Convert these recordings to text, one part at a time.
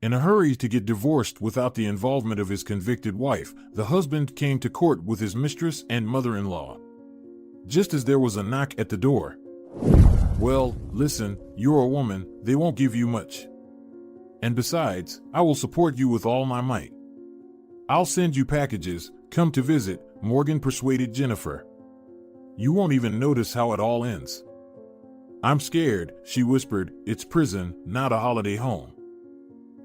In a hurry to get divorced without the involvement of his convicted wife, the husband came to court with his mistress and mother-in-law. Just as there was a knock at the door. "Well, listen, you're a woman, they won't give you much. And besides, I will support you with all my might. I'll send you packages, come to visit," Morgan persuaded Jennifer. "You won't even notice how it all ends." "I'm scared," she whispered. "It's prison, not a holiday home."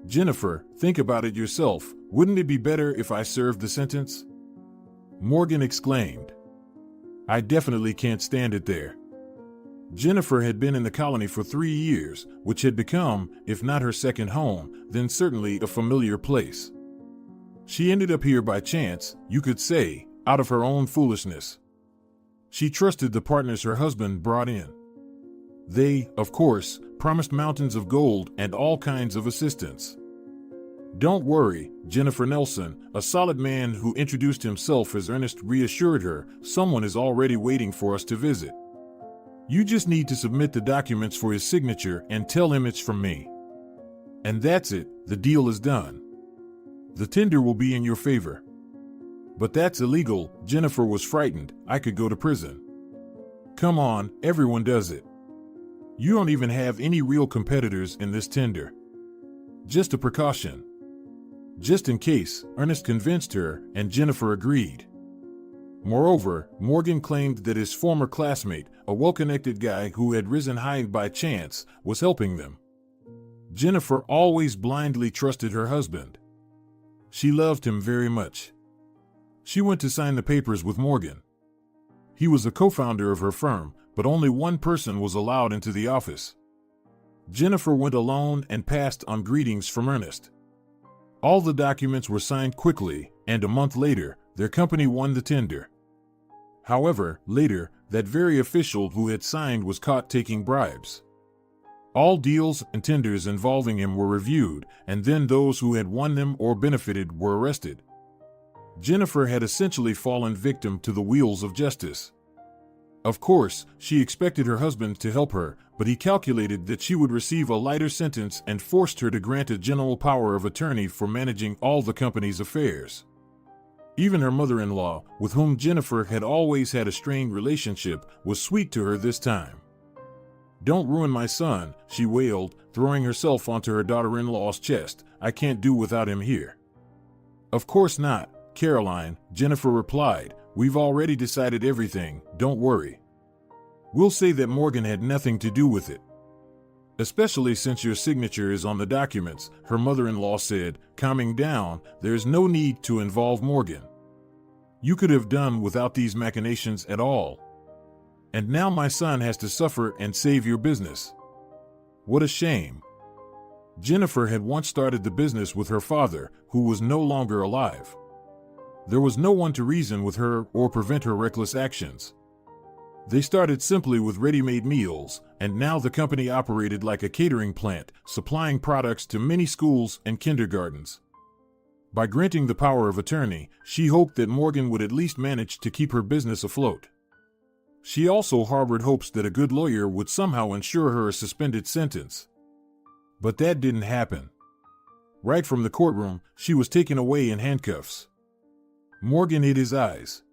"Jennifer, think about it yourself. Wouldn't it be better if I served the sentence?" Morgan exclaimed. "I definitely can't stand it there." Jennifer had been in the colony for 3 years, which had become, if not her second home, then certainly a familiar place. She ended up here by chance, you could say, out of her own foolishness. She trusted the partners her husband brought in. They, of course, promised mountains of gold and all kinds of assistance. "Don't worry," Jennifer Nelson, a solid man who introduced himself as Ernest, reassured her, "someone is already waiting for us to visit. You just need to submit the documents for his signature and tell him it's from me. And that's it, the deal is done. The tender will be in your favor." "But that's illegal," Jennifer was frightened. "I could go to prison." "Come on, everyone does it. You don't even have any real competitors in this tender. Just a precaution. Just in case," Ernest convinced her, and Jennifer agreed. Moreover, Morgan claimed that his former classmate, a well-connected guy who had risen high by chance, was helping them. Jennifer always blindly trusted her husband. She loved him very much. She went to sign the papers with Morgan. He was a co-founder of her firm, but only one person was allowed into the office. Jennifer went alone and passed on greetings from Ernest. All the documents were signed quickly, and a month later, their company won the tender. However, later, that very official who had signed was caught taking bribes. All deals and tenders involving him were reviewed, and then those who had won them or benefited were arrested. Jennifer had essentially fallen victim to the wheels of justice. Of course, she expected her husband to help her, but he calculated that she would receive a lighter sentence and forced her to grant a general power of attorney for managing all the company's affairs. Even her mother-in-law, with whom Jennifer had always had a strained relationship, was sweet to her this time. "Don't ruin my son," she wailed, throwing herself onto her daughter-in-law's chest. "I can't do without him here." "Of course not, Caroline," Jennifer replied. "We've already decided everything, don't worry. We'll say that Morgan had nothing to do with it. Especially since your signature is on the documents," her mother-in-law said, calming down. "There's no need to involve Morgan. You could have done without these machinations at all. And now my son has to suffer and save your business. What a shame." Jennifer had once started the business with her father, who was no longer alive. There was no one to reason with her or prevent her reckless actions. They started simply with ready-made meals, and now the company operated like a catering plant, supplying products to many schools and kindergartens. By granting the power of attorney, she hoped that Morgan would at least manage to keep her business afloat. She also harbored hopes that a good lawyer would somehow ensure her a suspended sentence. But that didn't happen. Right from the courtroom, she was taken away in handcuffs. Morgan hid his eyes.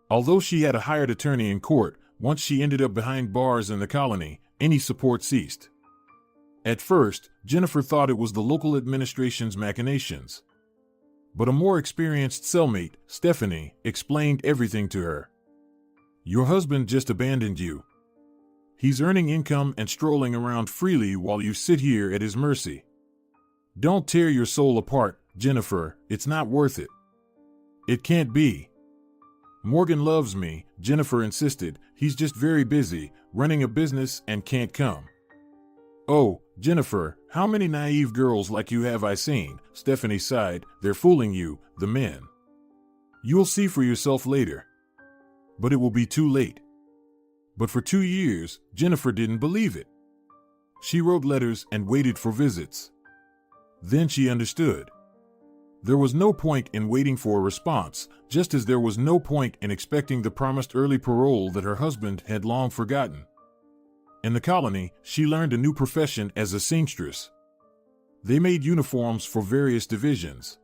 Although she had a hired attorney in court, once she ended up behind bars in the colony, any support ceased. At first, Jennifer thought it was the local administration's machinations. But a more experienced cellmate, Stephanie, explained everything to her. "Your husband just abandoned you. He's earning income and strolling around freely while you sit here at his mercy. Don't tear your soul apart, Jennifer, it's not worth it. It can't be." "Morgan loves me," Jennifer insisted. "He's just very busy, running a business and can't come." "Oh, Jennifer, how many naive girls like you have I seen?" Stephanie sighed. "They're fooling you, the men. You'll see for yourself later. But it will be too late." But for 2 years, Jennifer didn't believe it. She wrote letters and waited for visits. Then she understood. There was no point in waiting for a response, just as there was no point in expecting the promised early parole that her husband had long forgotten. In the colony, she learned a new profession as a seamstress. They made uniforms for various divisions.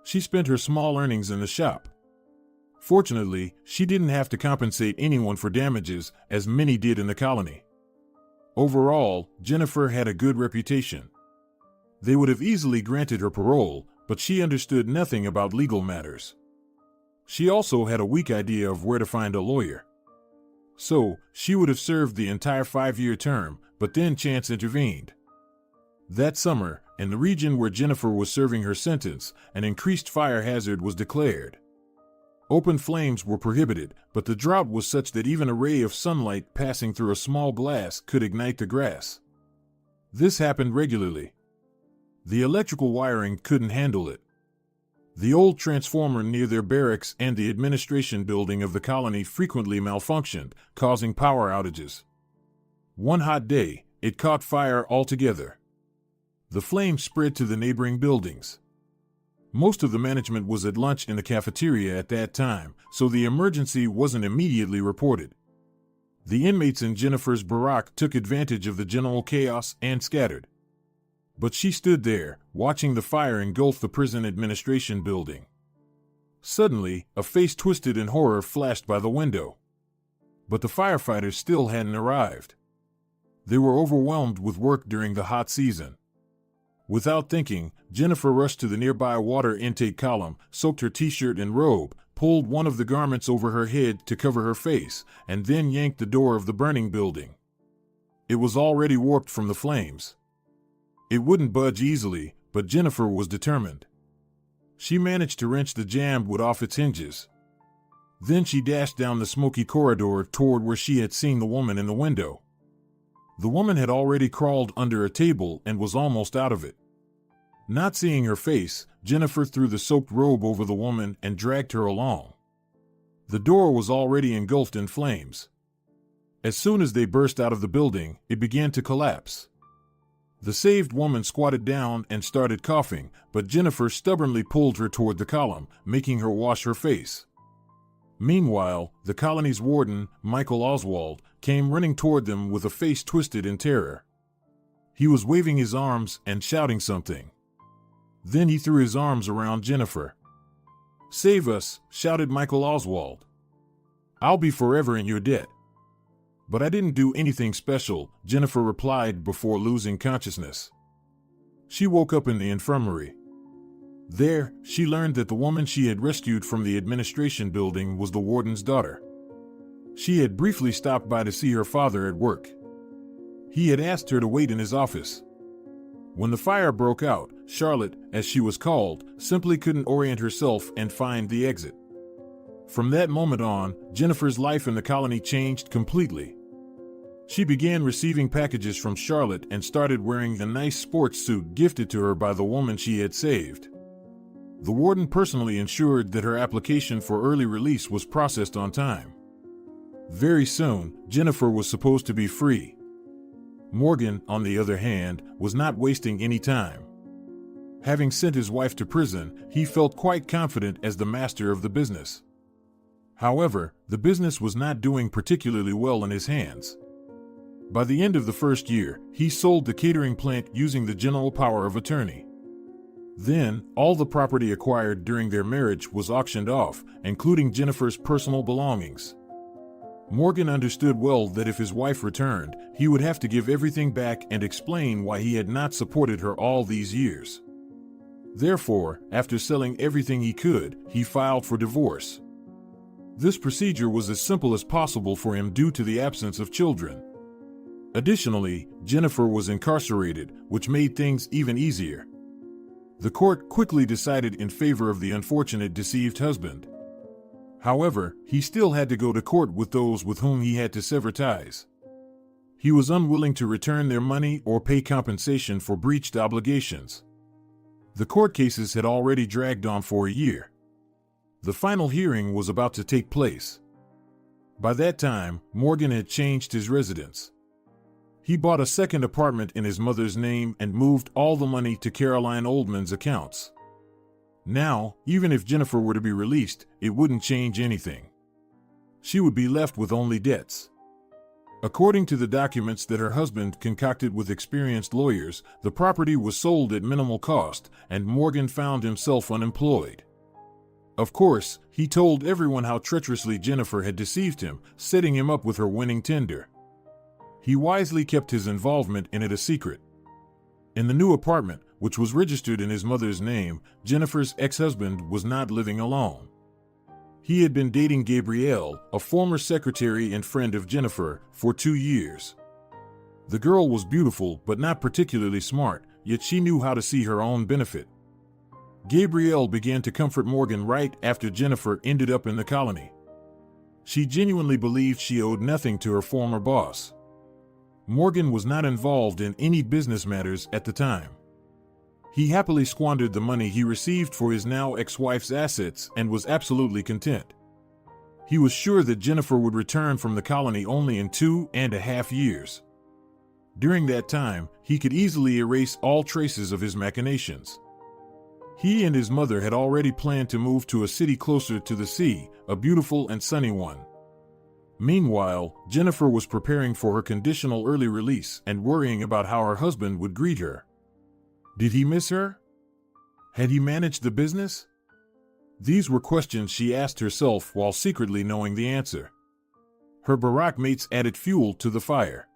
She spent her small earnings in the shop. Fortunately, she didn't have to compensate anyone for damages, as many did in the colony. Overall, Jennifer had a good reputation. They would have easily granted her parole, but she understood nothing about legal matters. She also had a weak idea of where to find a lawyer. So, she would have served the entire 5-year term, but then chance intervened. That summer, in the region where Jennifer was serving her sentence, an increased fire hazard was declared. Open flames were prohibited, but the drought was such that even a ray of sunlight passing through a small glass could ignite the grass. This happened regularly. The electrical wiring couldn't handle it. The old transformer near their barracks and the administration building of the colony frequently malfunctioned, causing power outages. One hot day, it caught fire altogether. The flames spread to the neighboring buildings. Most of the management was at lunch in the cafeteria at that time, so the emergency wasn't immediately reported. The inmates in Jennifer's barack took advantage of the general chaos and scattered. But she stood there, watching the fire engulf the prison administration building. Suddenly, a face twisted in horror flashed by the window. But the firefighters still hadn't arrived. They were overwhelmed with work during the hot season. Without thinking, Jennifer rushed to the nearby water intake column, soaked her t-shirt and robe, pulled one of the garments over her head to cover her face, and then yanked the door of the burning building. It was already warped from the flames. It wouldn't budge easily, but Jennifer was determined. She managed to wrench the jamb wood off its hinges. Then she dashed down the smoky corridor toward where she had seen the woman in the window. The woman had already crawled under a table and was almost out of it. Not seeing her face, Jennifer threw the soaked robe over the woman and dragged her along. The door was already engulfed in flames. As soon as they burst out of the building, it began to collapse. The saved woman squatted down and started coughing, but Jennifer stubbornly pulled her toward the column, making her wash her face. Meanwhile, the colony's warden, Michael Oswald, came running toward them with a face twisted in terror. He was waving his arms and shouting something. Then he threw his arms around Jennifer. "Save us," shouted Michael Oswald. "I'll be forever in your debt." "But I didn't do anything special," Jennifer replied before losing consciousness. She woke up in the infirmary. There, she learned that the woman she had rescued from the administration building was the warden's daughter. She had briefly stopped by to see her father at work. He had asked her to wait in his office. When the fire broke out, Charlotte, as she was called, simply couldn't orient herself and find the exit. From that moment on, Jennifer's life in the colony changed completely. She began receiving packages from Charlotte and started wearing the nice sports suit gifted to her by the woman she had saved. The warden personally ensured that her application for early release was processed on time. Very soon, Jennifer was supposed to be free. Morgan, on the other hand, was not wasting any time. Having sent his wife to prison, he felt quite confident as the master of the business. However, the business was not doing particularly well in his hands. By the end of the first year, he sold the catering plant using the general power of attorney. Then, all the property acquired during their marriage was auctioned off, including Jennifer's personal belongings. Morgan understood well that if his wife returned, he would have to give everything back and explain why he had not supported her all these years. Therefore, after selling everything he could, he filed for divorce. This procedure was as simple as possible for him due to the absence of children. Additionally, Jennifer was incarcerated, which made things even easier. The court quickly decided in favor of the unfortunate deceived husband. However, he still had to go to court with those with whom he had to sever ties. He was unwilling to return their money or pay compensation for breached obligations. The court cases had already dragged on for a year. The final hearing was about to take place. By that time, Morgan had changed his residence. He bought a second apartment in his mother's name and moved all the money to Caroline Oldman's accounts. Now, even if Jennifer were to be released, it wouldn't change anything. She would be left with only debts. According to the documents that her husband concocted with experienced lawyers, the property was sold at minimal cost, and Morgan found himself unemployed. Of course, he told everyone how treacherously Jennifer had deceived him, setting him up with her winning tender. He wisely kept his involvement in it a secret. In the new apartment, which was registered in his mother's name, Jennifer's ex-husband was not living alone. He had been dating Gabrielle, a former secretary and friend of Jennifer, for 2 years. The girl was beautiful but not particularly smart, yet she knew how to see her own benefit. Gabrielle began to comfort Morgan right after Jennifer ended up in the colony. She genuinely believed she owed nothing to her former boss. Morgan was not involved in any business matters at the time. He happily squandered the money he received for his now ex-wife's assets and was absolutely content. He was sure that Jennifer would return from the colony only in 2.5 years. During that time, he could easily erase all traces of his machinations. He and his mother had already planned to move to a city closer to the sea, a beautiful and sunny one. Meanwhile, Jennifer was preparing for her conditional early release and worrying about how her husband would greet her. Did he miss her? Had he managed the business? These were questions she asked herself while secretly knowing the answer. Her barack mates added fuel to the fire.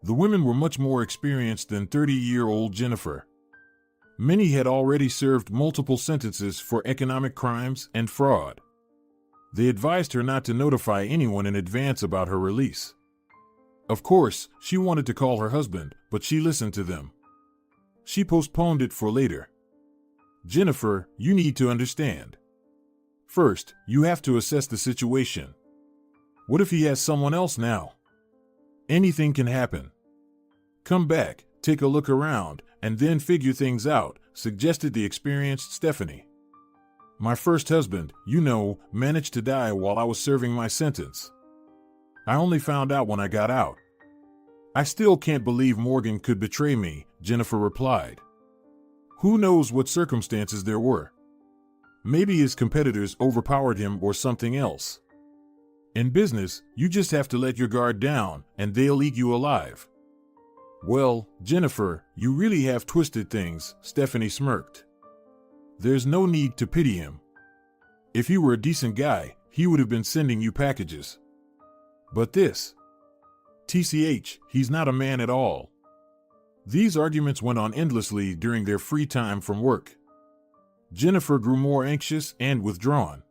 The women were much more experienced than 30-year-old Jennifer. Many had already served multiple sentences for economic crimes and fraud. They advised her not to notify anyone in advance about her release. Of course, she wanted to call her husband, but she listened to them. She postponed it for later. Jennifer, you need to understand. First, you have to assess the situation. What if he has someone else now? Anything can happen. Come back, take a look around, and then figure things out, suggested the experienced Stephanie. My first husband, managed to die while I was serving my sentence. I only found out when I got out. I still can't believe Morgan could betray me, Jennifer replied. Who knows what circumstances there were? Maybe his competitors overpowered him or something else. In business, you just have to let your guard down, and they'll eat you alive. Well, Jennifer, you really have twisted things, Stephanie smirked. There's no need to pity him. If he were a decent guy, he would have been sending you packages. But this... TCH, he's not a man at all. These arguments went on endlessly during their free time from work. Jennifer grew more anxious and withdrawn.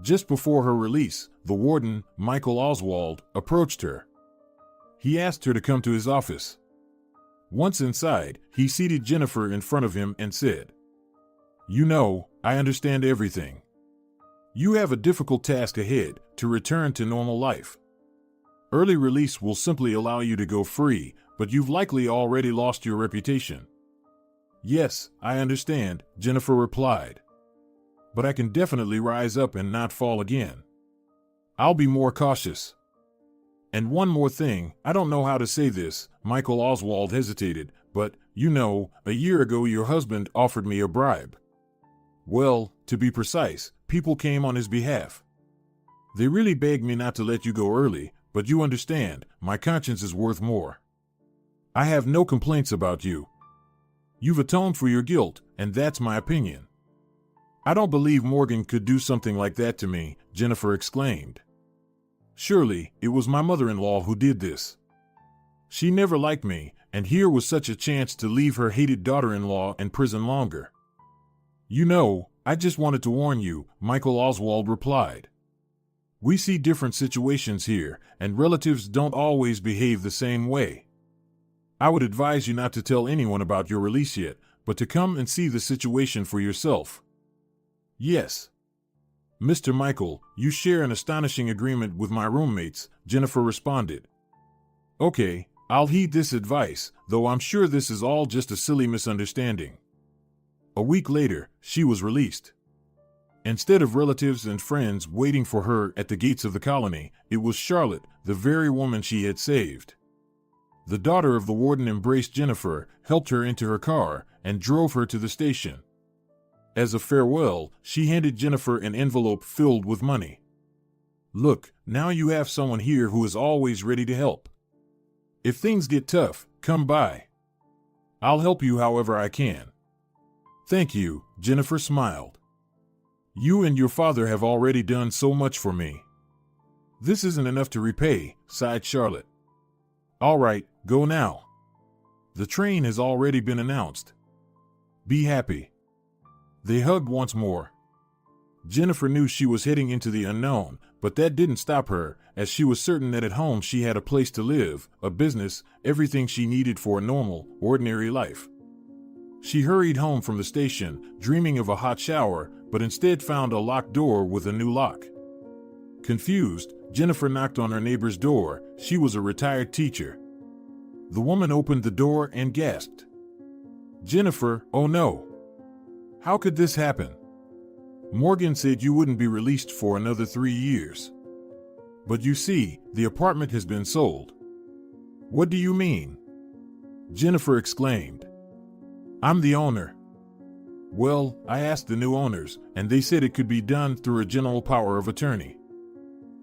Just before her release, the warden, Michael Oswald, approached her. He asked her to come to his office. Once inside, he seated Jennifer in front of him and said, I understand everything. You have a difficult task ahead, to return to normal life. Early release will simply allow you to go free, but you've likely already lost your reputation. Yes, I understand, Jennifer replied. But I can definitely rise up and not fall again. I'll be more cautious. And one more thing, I don't know how to say this, Michael Oswald hesitated, but, a year ago your husband offered me a bribe. Well, to be precise, people came on his behalf. They really begged me not to let you go early, but you understand, my conscience is worth more. I have no complaints about you. You've atoned for your guilt, and that's my opinion. I don't believe Morgan could do something like that to me, Jennifer exclaimed. Surely, it was my mother-in-law who did this. She never liked me, and here was such a chance to leave her hated daughter-in-law in prison longer. I just wanted to warn you, Michael Oswald replied. We see different situations here, and relatives don't always behave the same way. I would advise you not to tell anyone about your release yet, but to come and see the situation for yourself. Yes. Mr. Michael, you share an astonishing agreement with my roommates, Jennifer responded. Okay, I'll heed this advice, though I'm sure this is all just a silly misunderstanding. A week later, she was released. Instead of relatives and friends waiting for her at the gates of the colony, it was Charlotte, the very woman she had saved. The daughter of the warden embraced Jennifer, helped her into her car, and drove her to the station. As a farewell, she handed Jennifer an envelope filled with money. Look, now you have someone here who is always ready to help. If things get tough, come by. I'll help you however I can. Thank you, Jennifer smiled. You and your father have already done so much for me. This isn't enough to repay, sighed Charlotte. All right, go now. The train has already been announced. Be happy. They hugged once more. Jennifer knew she was heading into the unknown, but that didn't stop her, as she was certain that at home she had a place to live, a business, everything she needed for a normal, ordinary life. She hurried home from the station, dreaming of a hot shower, but instead found a locked door with a new lock. Confused, Jennifer knocked on her neighbor's door. She was a retired teacher. The woman opened the door and gasped. Jennifer, oh no. How could this happen? Morgan said you wouldn't be released for another 3 years. But you see, the apartment has been sold. What do you mean? Jennifer exclaimed. I'm the owner. Well, I asked the new owners, and they said it could be done through a general power of attorney.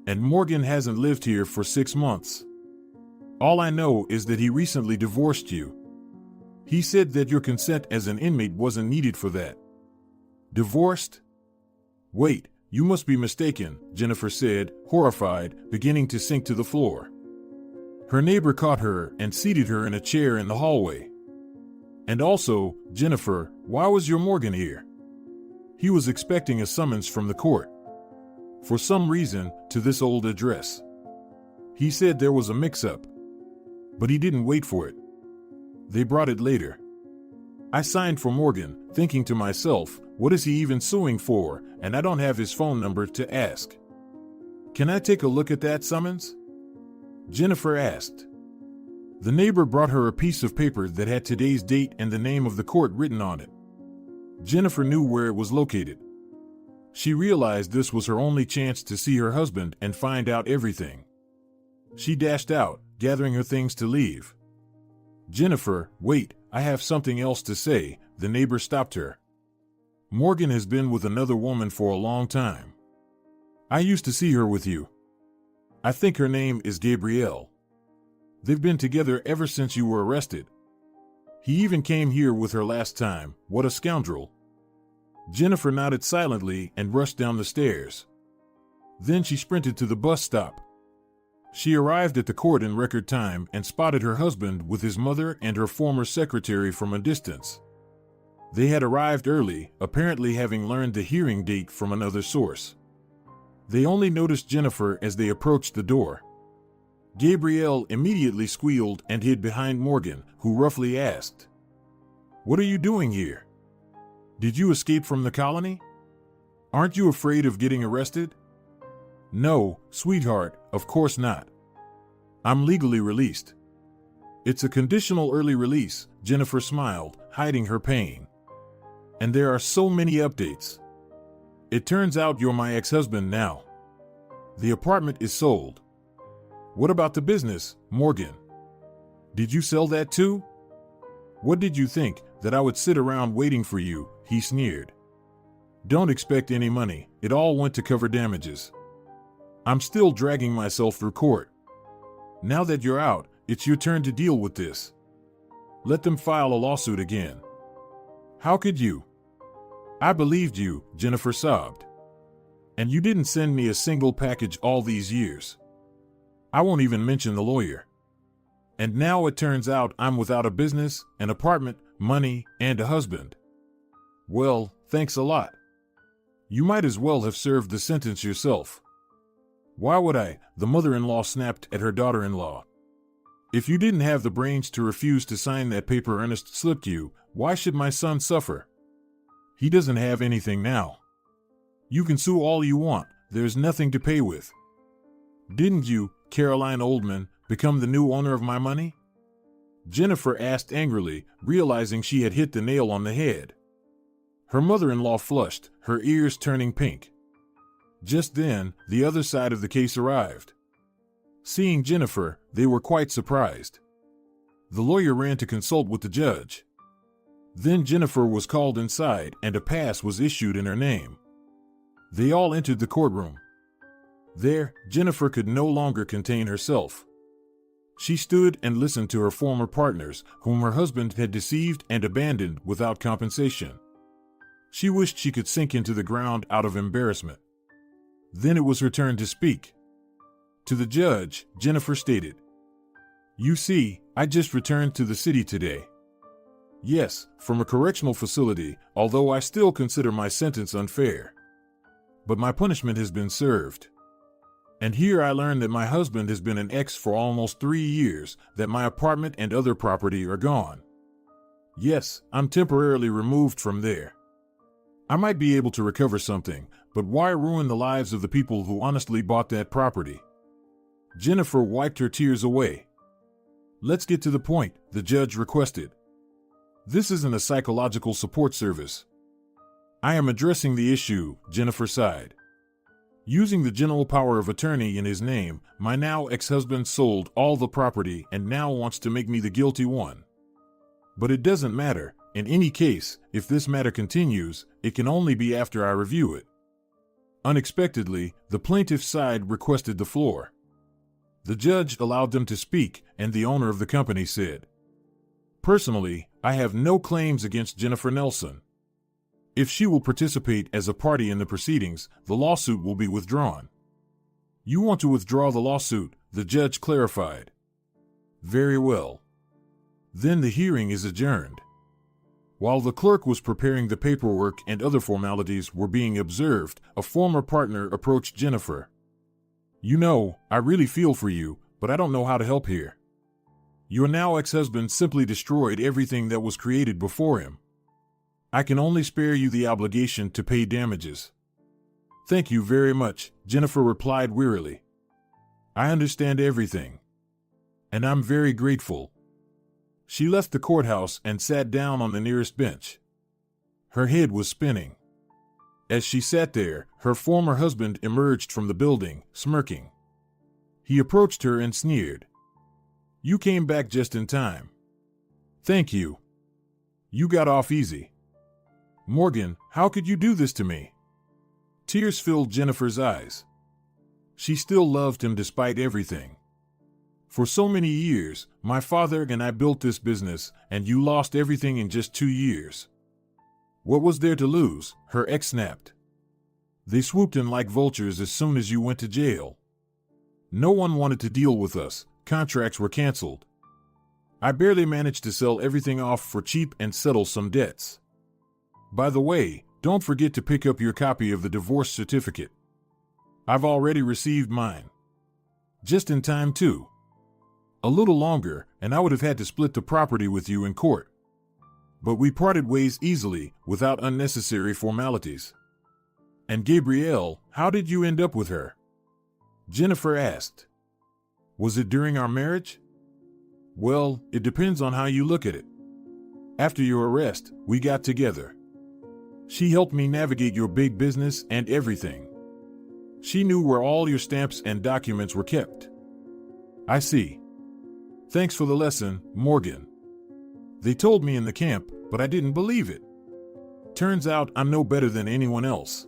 And Morgan hasn't lived here for 6 months. All I know is that he recently divorced you. He said that your consent as an inmate wasn't needed for that. Divorced? Wait, you must be mistaken, Jennifer said, horrified, beginning to sink to the floor. Her neighbor caught her and seated her in a chair in the hallway. And also, Jennifer, why was your Morgan here? He was expecting a summons from the court. For some reason, to this old address. He said there was a mix-up. But he didn't wait for it. They brought it later. I signed for Morgan, thinking to myself, what is he even suing for, and I don't have his phone number to ask. Can I take a look at that summons? Jennifer asked. The neighbor brought her a piece of paper that had today's date and the name of the court written on it. Jennifer knew where it was located. She realized this was her only chance to see her husband and find out everything. She dashed out, gathering her things to leave. Jennifer, wait, I have something else to say, the neighbor stopped her. Morgan has been with another woman for a long time. I used to see her with you. I think her name is Gabrielle. They've been together ever since you were arrested. He even came here with her last time. What a scoundrel. Jennifer nodded silently and rushed down the stairs. Then she sprinted to the bus stop. She arrived at the court in record time and spotted her husband with his mother and her former secretary from a distance. They had arrived early, apparently having learned the hearing date from another source. They only noticed Jennifer as they approached the door. Gabrielle immediately squealed and hid behind Morgan, who roughly asked, "What are you doing here? Did you escape from the colony? Aren't you afraid of getting arrested?" "No, sweetheart, of course not. I'm legally released." "It's a conditional early release," Jennifer smiled, hiding her pain. "And there are so many updates. It turns out you're my ex-husband now. The apartment is sold. What about the business, Morgan? Did you sell that too? What did you think, that I would sit around waiting for you?" he sneered. "Don't expect any money, it all went to cover damages. I'm still dragging myself through court. Now that you're out, it's your turn to deal with this. Let them file a lawsuit again." "How could you?" "I believed you," Jennifer sobbed. "And you didn't send me a single package all these years. I won't even mention the lawyer. And now it turns out I'm without a business, an apartment, money, and a husband. Well, thanks a lot. You might as well have served the sentence yourself." "Why would I?" the mother-in-law snapped at her daughter-in-law. "If you didn't have the brains to refuse to sign that paper Ernest slipped you, why should my son suffer? He doesn't have anything now. You can sue all you want, there's nothing to pay with. Didn't you, Caroline Oldman, become the new owner of my money?" Jennifer asked angrily, realizing she had hit the nail on the head. Her mother-in-law flushed, her ears turning pink. Just then, the other side of the case arrived. Seeing Jennifer, they were quite surprised. The lawyer ran to consult with the judge. Then Jennifer was called inside and a pass was issued in her name. They all entered the courtroom. There, Jennifer could no longer contain herself. She stood and listened to her former partners, whom her husband had deceived and abandoned without compensation. She wished she could sink into the ground out of embarrassment. Then it was her turn to speak. To the judge, Jennifer stated, "You see, I just returned to the city today. Yes, from a correctional facility, although I still consider my sentence unfair. But my punishment has been served. And here I learned that my husband has been an ex for almost 3 years, that my apartment and other property are gone. Yes, I'm temporarily removed from there. I might be able to recover something, but why ruin the lives of the people who honestly bought that property?" Jennifer wiped her tears away. "Let's get to the point," the judge requested. "This isn't a psychological support service." "I am addressing the issue," Jennifer sighed. "Using the general power of attorney in his name, my now ex-husband sold all the property and now wants to make me the guilty one. But it doesn't matter. In any case, if this matter continues, it can only be after I review it." Unexpectedly, the plaintiff's side requested the floor. The judge allowed them to speak, and the owner of the company said, "Personally, I have no claims against Jennifer Nelson. If she will participate as a party in the proceedings, the lawsuit will be withdrawn." "You want to withdraw the lawsuit," the judge clarified. "Very well. Then the hearing is adjourned." While the clerk was preparing the paperwork and other formalities were being observed, a former partner approached Jennifer. "You know, I really feel for you, but I don't know how to help here. Your now ex-husband simply destroyed everything that was created before him. I can only spare you the obligation to pay damages." "Thank you very much," Jennifer replied wearily. "I understand everything. And I'm very grateful." She left the courthouse and sat down on the nearest bench. Her head was spinning. As she sat there, her former husband emerged from the building, smirking. He approached her and sneered. "You came back just in time." "Thank you. You got off easy." "Morgan, how could you do this to me?" Tears filled Jennifer's eyes. She still loved him despite everything. "For so many years, my father and I built this business, and you lost everything in just 2 years." "What was there to lose?" her ex snapped. "They swooped in like vultures as soon as you went to jail. No one wanted to deal with us. Contracts were canceled. I barely managed to sell everything off for cheap and settle some debts. By the way, don't forget to pick up your copy of the divorce certificate. I've already received mine. Just in time, too. A little longer, and I would have had to split the property with you in court. But we parted ways easily, without unnecessary formalities." "And Gabrielle, how did you end up with her?" Jennifer asked. "Was it during our marriage?" "Well, it depends on how you look at it. After your arrest, we got together. She helped me navigate your big business and everything. She knew where all your stamps and documents were kept." "I see. Thanks for the lesson, Morgan. They told me in the camp, but I didn't believe it. Turns out I'm no better than anyone else.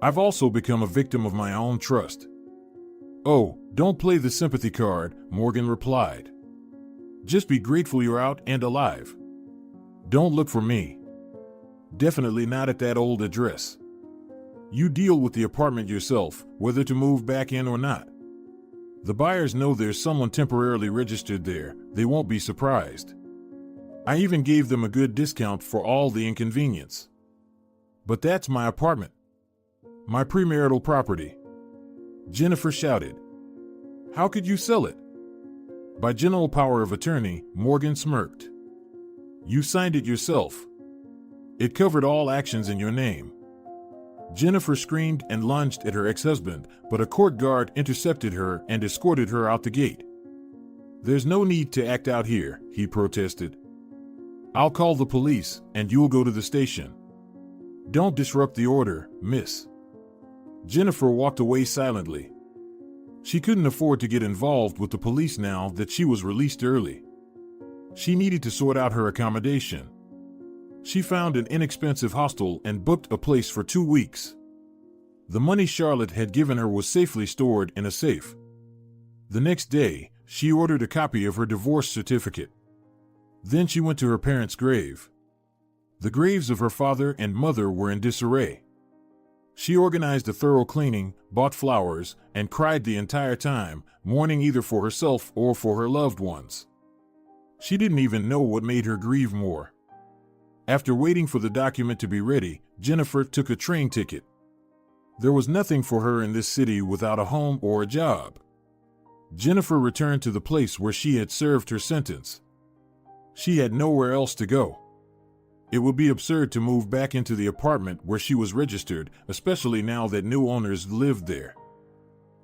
I've also become a victim of my own trust." "Oh, don't play the sympathy card," Morgan replied. "Just be grateful you're out and alive. Don't look for me. Definitely not at that old address. You deal with the apartment yourself, whether to move back in or not. The buyers know there's someone temporarily registered there. They won't be surprised. I even gave them a good discount for all the inconvenience. But that's my apartment. My premarital property." Jennifer shouted. "How could you sell it?" "By general power of attorney," Morgan smirked. "You signed it yourself. It covered all actions in your name." Jennifer screamed and lunged at her ex-husband, but a court guard intercepted her and escorted her out the gate. "There's no need to act out here," he protested. "I'll call the police, and you'll go to the station. Don't disrupt the order, miss." Jennifer walked away silently. She couldn't afford to get involved with the police now that she was released early. She needed to sort out her accommodation. She found an inexpensive hostel and booked a place for 2 weeks. The money Charlotte had given her was safely stored in a safe. The next day, she ordered a copy of her divorce certificate. Then she went to her parents' grave. The graves of her father and mother were in disarray. She organized a thorough cleaning, bought flowers, and cried the entire time, mourning either for herself or for her loved ones. She didn't even know what made her grieve more. After waiting for the document to be ready, Jennifer took a train ticket. There was nothing for her in this city without a home or a job. Jennifer returned to the place where she had served her sentence. She had nowhere else to go. It would be absurd to move back into the apartment where she was registered, especially now that new owners lived there.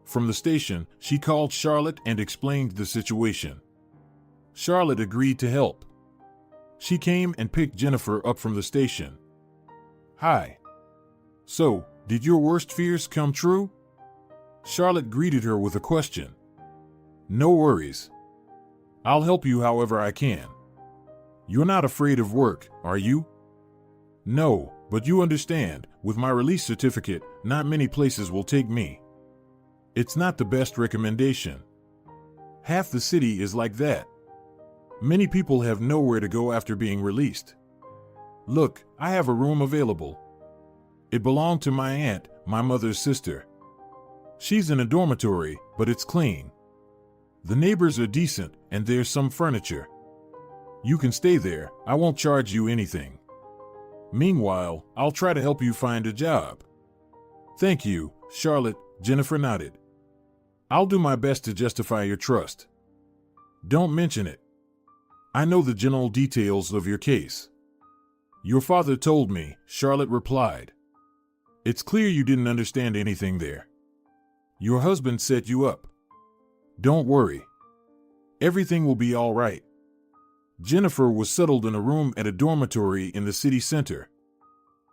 From the station, she called Charlotte and explained the situation. Charlotte agreed to help. She came and picked Jennifer up from the station. "Hi. So, did your worst fears come true?" Charlotte greeted her with a question. "No worries. I'll help you however I can. You're not afraid of work, are you?" "No, but you understand, with my release certificate, not many places will take me. It's not the best recommendation. Half the city is like that. Many people have nowhere to go after being released. Look, I have a room available. It belonged to my aunt, my mother's sister. She's in a dormitory, but it's clean. The neighbors are decent, and there's some furniture. You can stay there, I won't charge you anything. Meanwhile, I'll try to help you find a job." "Thank you, Charlotte," Jennifer nodded. "I'll do my best to justify your trust." "Don't mention it. I know the general details of your case." "Your father told me," Charlotte replied. "It's clear you didn't understand anything there. Your husband set you up. Don't worry. Everything will be all right." Jennifer was settled in a room at a dormitory in the city center.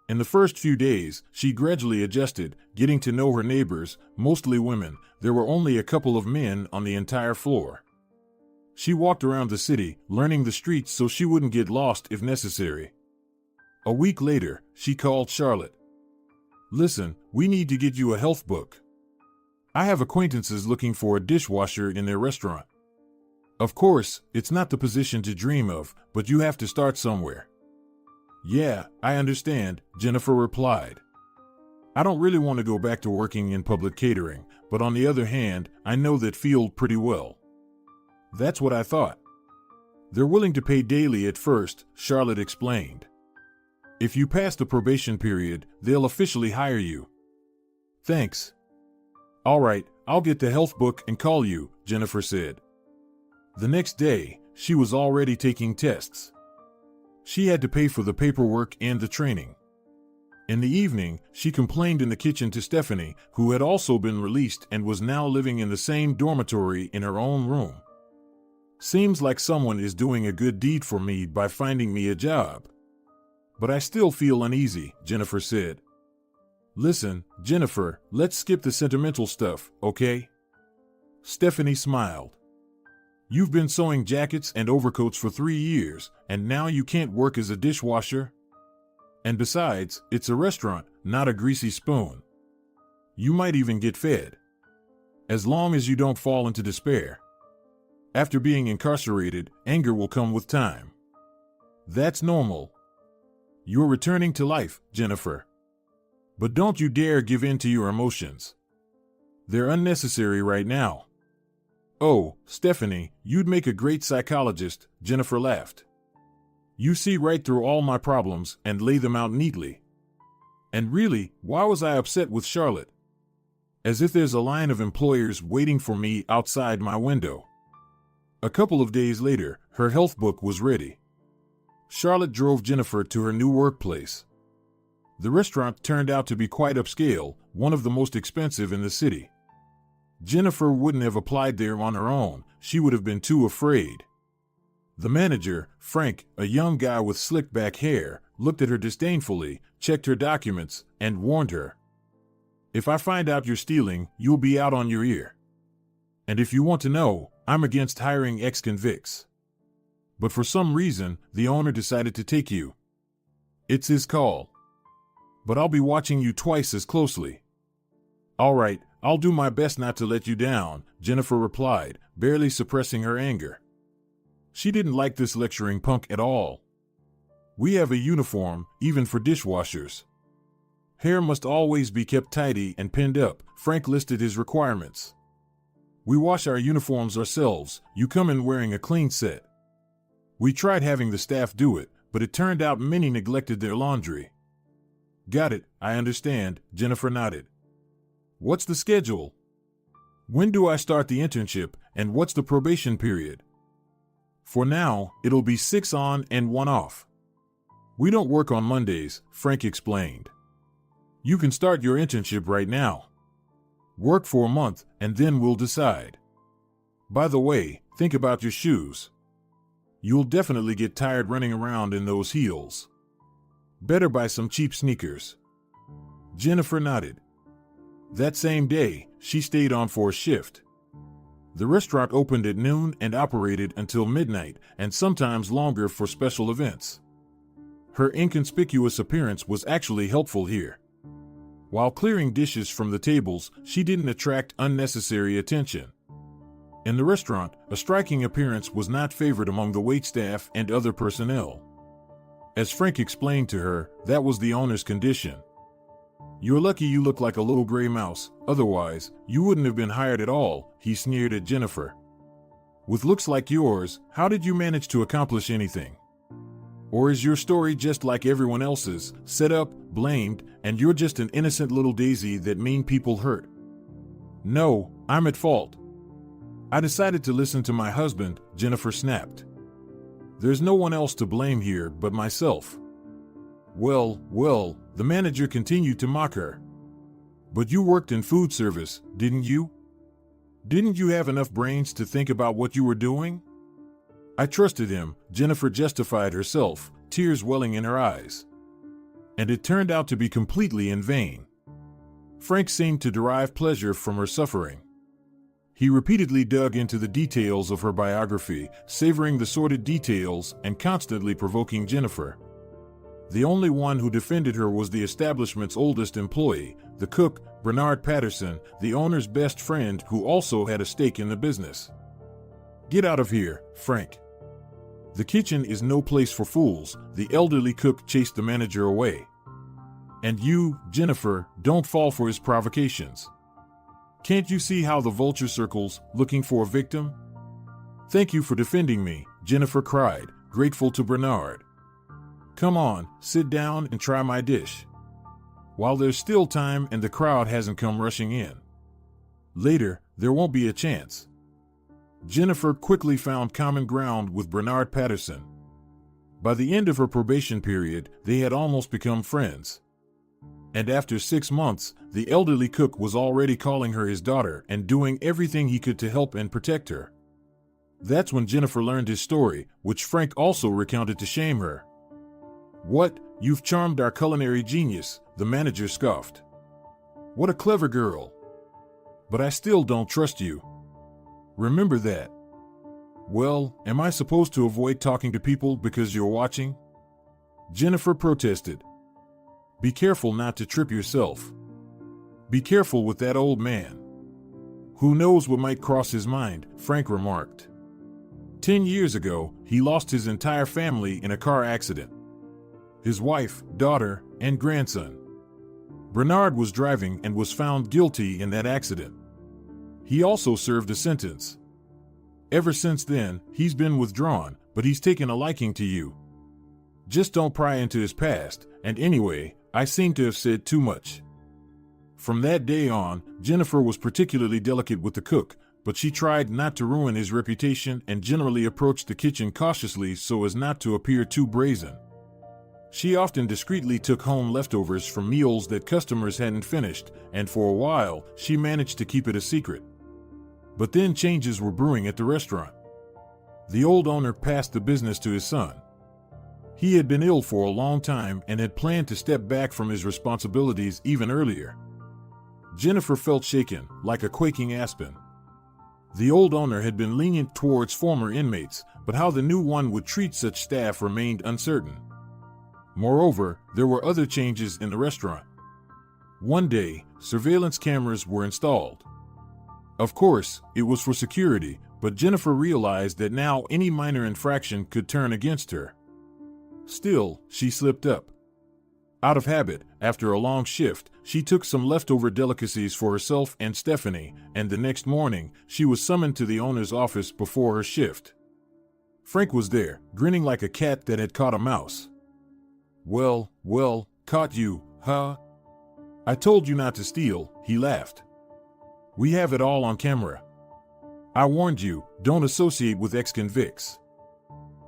In the first few days, she gradually adjusted, getting to know her neighbors, mostly women. There were only a couple of men on the entire floor. She walked around the city, learning the streets so she wouldn't get lost if necessary. A week later, she called Charlotte. "Listen, we need to get you a health book. I have acquaintances looking for a dishwasher in their restaurant. Of course, it's not the position to dream of, but you have to start somewhere." "Yeah, I understand," Jennifer replied. "I don't really want to go back to working in public catering, but on the other hand, I know that field pretty well." "That's what I thought." "They're willing to pay daily at first," Charlotte explained. "If you pass the probation period, they'll officially hire you." "Thanks." "All right, I'll get the health book and call you," Jennifer said. The next day, she was already taking tests. She had to pay for the paperwork and the training. In the evening, she complained in the kitchen to Stephanie, who had also been released and was now living in the same dormitory in her own room. "Seems like someone is doing a good deed for me by finding me a job. But I still feel uneasy," Jennifer said. "Listen, Jennifer, let's skip the sentimental stuff, okay?" Stephanie smiled. "You've been sewing jackets and overcoats for 3 years, and now you can't work as a dishwasher? And besides, it's a restaurant, not a greasy spoon. You might even get fed. As long as you don't fall into despair. After being incarcerated, anger will come with time. That's normal. You're returning to life, Jennifer. But don't you dare give in to your emotions. They're unnecessary right now." "Oh, Stephanie, you'd make a great psychologist," Jennifer laughed. "You see right through all my problems and lay them out neatly. And really, why was I upset with Charlotte? As if there's a line of employers waiting for me outside my window." A couple of days later, her health book was ready. Charlotte drove Jennifer to her new workplace. The restaurant turned out to be quite upscale, one of the most expensive in the city. Jennifer wouldn't have applied there on her own, she would have been too afraid. The manager, Frank, a young guy with slick back hair, looked at her disdainfully, checked her documents, and warned her. "If I find out you're stealing, you'll be out on your ear. And if you want to know, I'm against hiring ex-convicts. But for some reason, the owner decided to take you. It's his call. But I'll be watching you twice as closely. All right, I'll do my best not to let you down, Jennifer replied, barely suppressing her anger. She didn't like this lecturing punk at all. We have a uniform, even for dishwashers. Hair must always be kept tidy and pinned up. Frank listed his requirements. We wash our uniforms ourselves. You come in wearing a clean set. We tried having the staff do it, but it turned out many neglected their laundry. Got it, I understand, Jennifer nodded. What's the schedule? When do I start the internship, and what's the probation period? For now, it'll be 6 on and 1 off. We don't work on Mondays, Frank explained. You can start your internship right now. Work for a month, and then we'll decide. By the way, think about your shoes. You'll definitely get tired running around in those heels. Better buy some cheap sneakers. Jennifer nodded. That same day, she stayed on for a shift. The restaurant opened at noon and operated until midnight, and sometimes longer for special events. Her inconspicuous appearance was actually helpful here. While clearing dishes from the tables, she didn't attract unnecessary attention. In the restaurant, a striking appearance was not favored among the waitstaff and other personnel. As Frank explained to her, that was the owner's condition. You're lucky you look like a little gray mouse, otherwise, you wouldn't have been hired at all, he sneered at Jennifer. With looks like yours, how did you manage to accomplish anything? Or is your story just like everyone else's, set up, blamed, and you're just an innocent little daisy that mean people hurt? No, I'm at fault. I decided to listen to my husband, Jennifer snapped. There's no one else to blame here but myself. Well, the manager continued to mock her. But you worked in food service, didn't you? Didn't you have enough brains to think about what you were doing? I trusted him, Jennifer justified herself, tears welling in her eyes. And it turned out to be completely in vain. Frank seemed to derive pleasure from her suffering. He repeatedly dug into the details of her biography, savoring the sordid details and constantly provoking Jennifer. The only one who defended her was the establishment's oldest employee, the cook, Bernard Patterson, the owner's best friend who also had a stake in the business. Get out of here, Frank. The kitchen is no place for fools, the elderly cook chased the manager away. And you, Jennifer, don't fall for his provocations. Can't you see how the vulture circles, looking for a victim? Thank you for defending me, Jennifer cried, grateful to Bernard. Come on, sit down and try my dish. While there's still time and the crowd hasn't come rushing in. Later, there won't be a chance. Jennifer quickly found common ground with Bernard Patterson. By the end of her probation period, they had almost become friends. And after 6 months, the elderly cook was already calling her his daughter and doing everything he could to help and protect her. That's when Jennifer learned his story, which Frank also recounted to shame her. What, you've charmed our culinary genius, the manager scoffed. What a clever girl. But I still don't trust you. Remember that. Well, am I supposed to avoid talking to people because you're watching? Jennifer protested. Be careful not to trip yourself. Be careful with that old man. Who knows what might cross his mind, Frank remarked. 10 years ago, he lost his entire family in a car accident. His wife, daughter, and grandson. Bernard was driving and was found guilty in that accident. He also served a sentence. Ever since then, he's been withdrawn, but he's taken a liking to you. Just don't pry into his past, and anyway, I seem to have said too much. From that day on, Jennifer was particularly delicate with the cook, but she tried not to ruin his reputation and generally approached the kitchen cautiously so as not to appear too brazen. She often discreetly took home leftovers from meals that customers hadn't finished, and for a while, she managed to keep it a secret. But then changes were brewing at the restaurant. The old owner passed the business to his son. He had been ill for a long time and had planned to step back from his responsibilities even earlier. Jennifer felt shaken, like a quaking aspen. The old owner had been lenient towards former inmates, but how the new one would treat such staff remained uncertain. Moreover, there were other changes in the restaurant. One day, surveillance cameras were installed. Of course, it was for security, but Jennifer realized that now any minor infraction could turn against her. Still, she slipped up. Out of habit, after a long shift, she took some leftover delicacies for herself and Stephanie, and the next morning, she was summoned to the owner's office before her shift. Frank was there, grinning like a cat that had caught a mouse. Well, caught you, huh? I told you not to steal, he laughed. We have it all on camera. I warned you, don't associate with ex-convicts.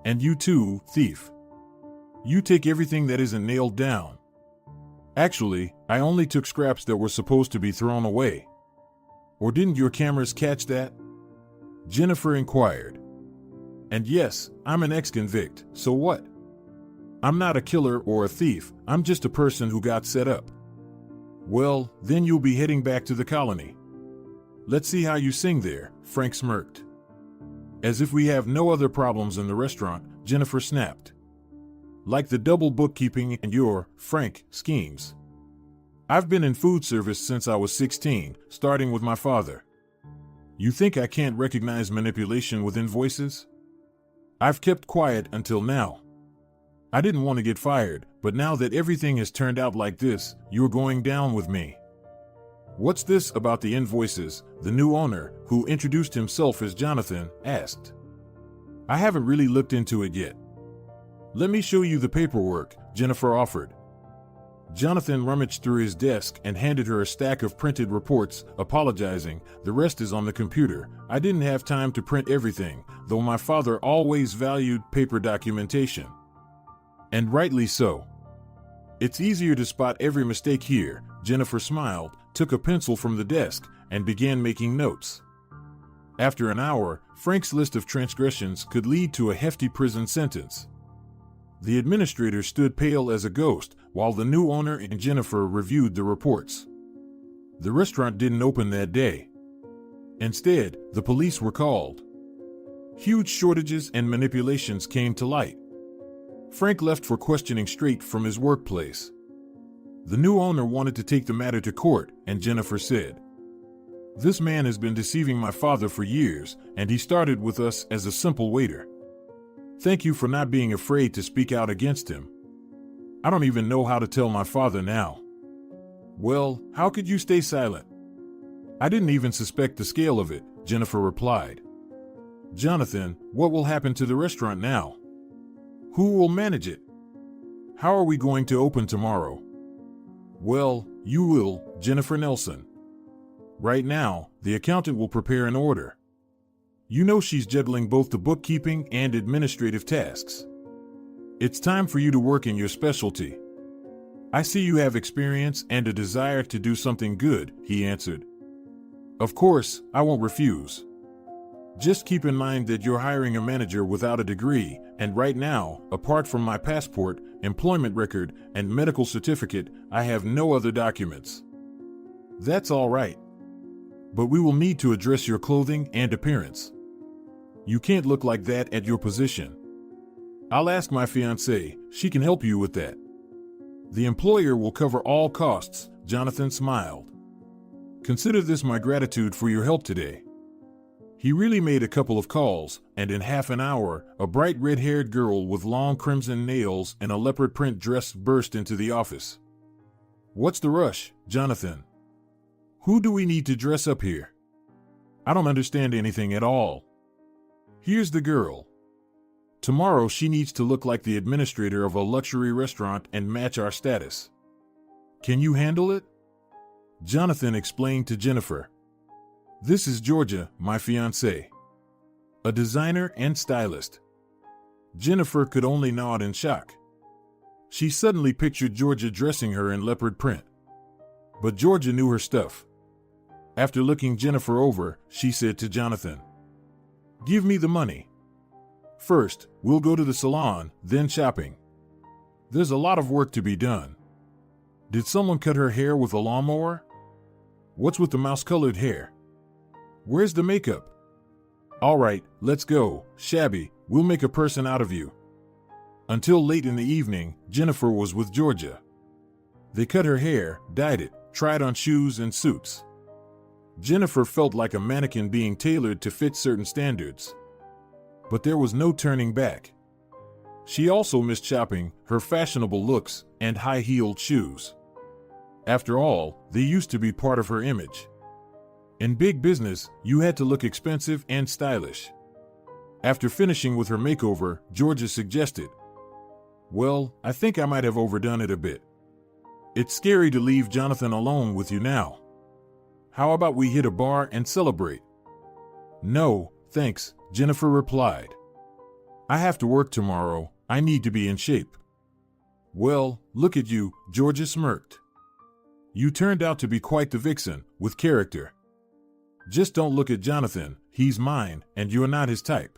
And you too, thief. You take everything that isn't nailed down. Actually, I only took scraps that were supposed to be thrown away. Or didn't your cameras catch that? Jennifer inquired. And yes, I'm an ex-convict, so what? I'm not a killer or a thief, I'm just a person who got set up. Well, then you'll be heading back to the colony. Let's see how you sing there, Frank smirked. As if we have no other problems in the restaurant, Jennifer snapped. Like the double bookkeeping and your, Frank, schemes. I've been in food service since I was 16, starting with my father. You think I can't recognize manipulation with invoices? I've kept quiet until now. I didn't want to get fired, but now that everything has turned out like this, you're going down with me. What's this about the invoices? The new owner, who introduced himself as Jonathan, asked. I haven't really looked into it yet. Let me show you the paperwork, Jennifer offered. Jonathan rummaged through his desk and handed her a stack of printed reports, apologizing, the rest is on the computer. I didn't have time to print everything, though my father always valued paper documentation. And rightly so. It's easier to spot every mistake here, Jennifer smiled, took a pencil from the desk, and began making notes. After an hour, Frank's list of transgressions could lead to a hefty prison sentence. The administrator stood pale as a ghost, while the new owner and Jennifer reviewed the reports. The restaurant didn't open that day. Instead, the police were called. Huge shortages and manipulations came to light. Frank left for questioning straight from his workplace. The new owner wanted to take the matter to court, and Jennifer said, "This man has been deceiving my father for years, and he started with us as a simple waiter. Thank you for not being afraid to speak out against him. I don't even know how to tell my father now." Well, how could you stay silent? I didn't even suspect the scale of it, Jennifer replied. Jonathan, what will happen to the restaurant now? Who will manage it? How are we going to open tomorrow? Well, you will, Jennifer Nelson. Right now, the accountant will prepare an order. You know she's juggling both the bookkeeping and administrative tasks. It's time for you to work in your specialty. I see you have experience and a desire to do something good, he answered. Of course, I won't refuse. Just keep in mind that you're hiring a manager without a degree, and right now, apart from my passport, employment record, and medical certificate, I have no other documents. That's all right. But we will need to address your clothing and appearance. You can't look like that at your position. I'll ask my fiancée, she can help you with that. The employer will cover all costs, Jonathan smiled. Consider this my gratitude for your help today. He really made a couple of calls, and in half an hour, a bright red-haired girl with long crimson nails and a leopard print dress burst into the office. What's the rush, Jonathan? Who do we need to dress up here? I don't understand anything at all. Here's the girl. Tomorrow she needs to look like the administrator of a luxury restaurant and match our status. Can you handle it? Jonathan explained to Jennifer. This is Georgia, my fiancée. A designer and stylist. Jennifer could only nod in shock. She suddenly pictured Georgia dressing her in leopard print. But Georgia knew her stuff. After looking Jennifer over, she said to Jonathan, Give me the money. First, we'll go to the salon, then shopping. There's a lot of work to be done. Did someone cut her hair with a lawnmower? What's with the mouse-colored hair? Where's the makeup? All right, let's go, Shabby, we'll make a person out of you. Until late in the evening, Jennifer was with Georgia. They cut her hair, dyed it, tried on shoes and suits. Jennifer felt like a mannequin being tailored to fit certain standards. But there was no turning back. She also missed shopping, her fashionable looks, and high-heeled shoes. After all, they used to be part of her image. In big business, you had to look expensive and stylish. After finishing with her makeover, Georgia suggested, "Well, I think I might have overdone it a bit. It's scary to leave Jonathan alone with you now. How about we hit a bar and celebrate?" "No, thanks," Jennifer replied. "I have to work tomorrow. I need to be in shape." "Well, look at you," Georgia smirked. "You turned out to be quite the vixen, with character. Just don't look at Jonathan, he's mine, and you're not his type."